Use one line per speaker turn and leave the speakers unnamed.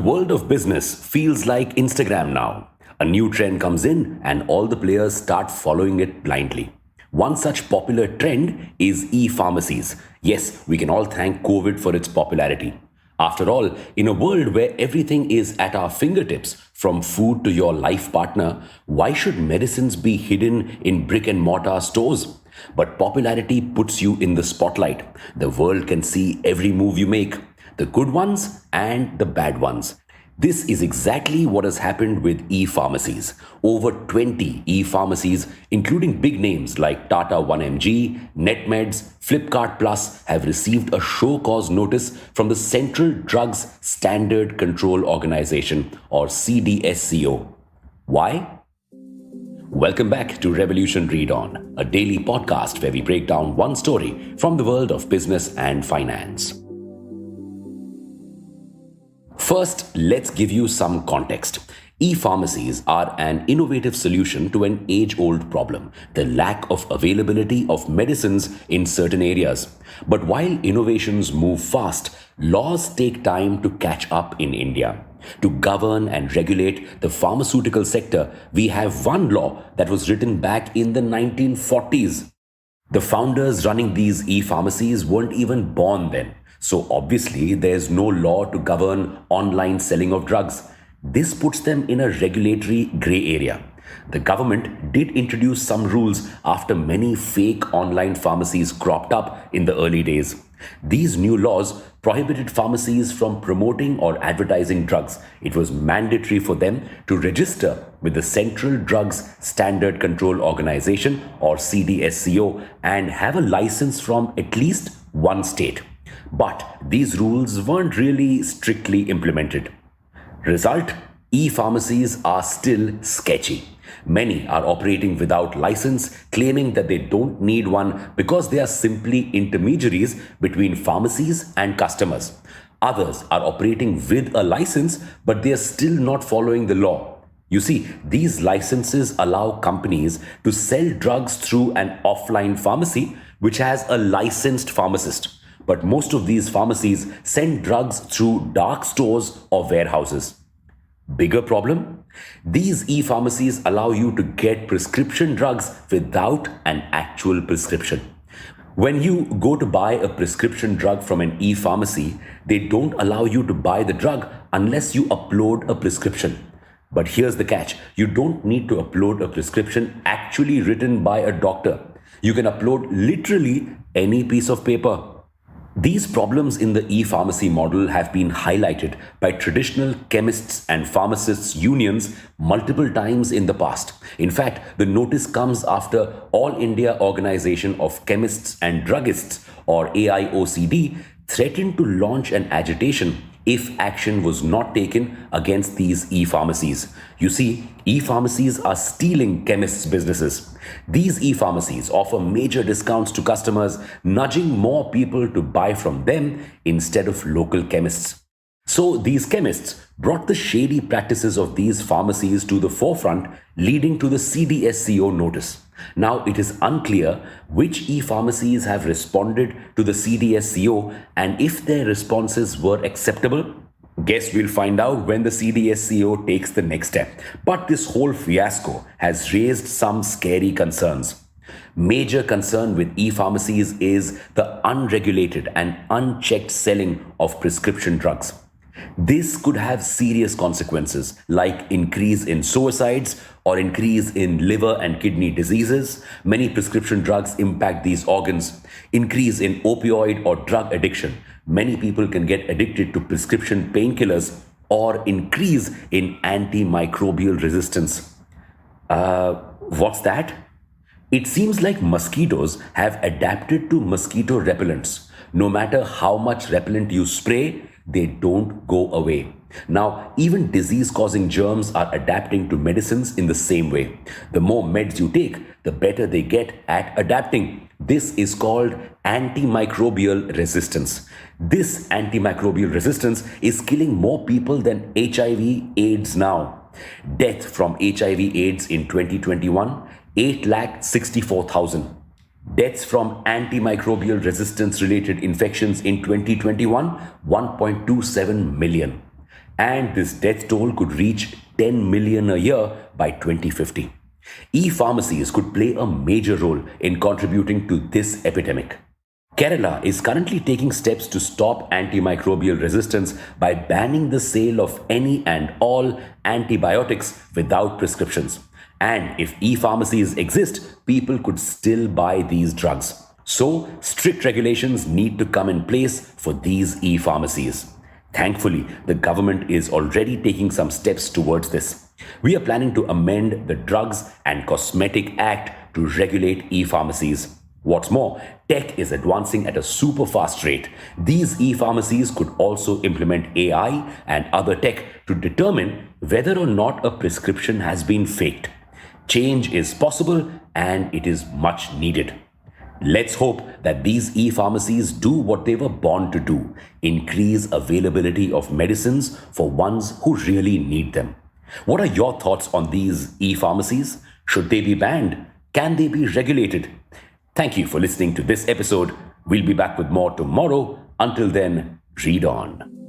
The world of business feels like Instagram now. A new trend comes in and all the players start following it blindly. One such popular trend is e-pharmacies. Yes, we can all thank COVID for its popularity. After all, in a world where everything is at our fingertips, from food to your life partner, why should medicines be hidden in brick and mortar stores? But popularity puts you in the spotlight. The world can see every move you make, the good ones and the bad ones. This is exactly what has happened with e-pharmacies. Over 20 e-pharmacies, including big names like Tata 1mg, NetMeds, Flipkart Plus, have received a show cause notice from the Central Drugs Standard Control Organization, or CDSCO. Why? Welcome back to Revolution ReadOn, a daily podcast where we break down one story from the world of business and finance. First, let's give you some context. E-pharmacies are an innovative solution to an age-old problem, the lack of availability of medicines in certain areas. But while innovations move fast, laws take time to catch up in India. To govern and regulate the pharmaceutical sector, we have one law that was written back in the 1940s. The founders running these e-pharmacies weren't even born then. So obviously, there's no law to govern online selling of drugs. This puts them in a regulatory grey area. The government did introduce some rules after many fake online pharmacies cropped up in the early days. These new laws prohibited pharmacies from promoting or advertising drugs. It was mandatory for them to register with the Central Drugs Standard Control Organization, or CDSCO, and have a license from at least one state. But these rules weren't really strictly implemented. Result: e-pharmacies are still sketchy. Many are operating without license, claiming that they don't need one because they are simply intermediaries between pharmacies and customers. Others are operating with a license, but they are still not following the law. You see, these licenses allow companies to sell drugs through an offline pharmacy which has a licensed pharmacist. But most of these pharmacies send drugs through dark stores or warehouses. Bigger problem? These e-pharmacies allow you to get prescription drugs without an actual prescription. When you go to buy a prescription drug from an e-pharmacy, they don't allow you to buy the drug unless you upload a prescription. But here's the catch: you don't need to upload a prescription actually written by a doctor. You can upload literally any piece of paper. These problems in the e-pharmacy model have been highlighted by traditional chemists and pharmacists unions multiple times in the past. In fact, the notice comes after All India Organization of Chemists and Druggists, or AIOCD, threatened to launch an agitation if action was not taken against these e-pharmacies. You see, e-pharmacies are stealing chemists' businesses. These e-pharmacies offer major discounts to customers, nudging more people to buy from them instead of local chemists. So these chemists brought the shady practices of these pharmacies to the forefront, leading to the CDSCO notice. Now it is unclear which e-pharmacies have responded to the CDSCO and if their responses were acceptable. Guess we'll find out when the CDSCO takes the next step. But this whole fiasco has raised some scary concerns. Major concern with e-pharmacies is the unregulated and unchecked selling of prescription drugs. This could have serious consequences like increase in suicides or increase in liver and kidney diseases. Many prescription drugs impact these organs. Increase in opioid or drug addiction. Many people can get addicted to prescription painkillers, or increase in antimicrobial resistance. What's that? It seems like mosquitoes have adapted to mosquito repellents. No matter how much repellent you spray, they don't go away. Now, even disease-causing germs are adapting to medicines in the same way. The more meds you take, the better they get at adapting. This is called antimicrobial resistance. This antimicrobial resistance is killing more people than HIV/AIDS now. Death from HIV/AIDS in 2021, 8,64,000. Deaths from antimicrobial resistance related infections in 2021, 1.27 million. and this death toll could reach 10 million a year by 2050. E-pharmacies could play a major role in contributing to this epidemic. Kerala is currently taking steps to stop antimicrobial resistance by banning the sale of any and all antibiotics without prescriptions. And if e-pharmacies exist, people could still buy these drugs. So, strict regulations need to come in place for these e-pharmacies. Thankfully, the government is already taking some steps towards this. We are planning to amend the Drugs and Cosmetic Act to regulate e-pharmacies. What's more, tech is advancing at a super fast rate. These e-pharmacies could also implement AI and other tech to determine whether or not a prescription has been faked. Change is possible and it is much needed. Let's hope that these e-pharmacies do what they were born to do, increase availability of medicines for ones who really need them. What are your thoughts on these e-pharmacies? Should they be banned? Can they be regulated? Thank you for listening to this episode. We'll be back with more tomorrow. Until then, read on.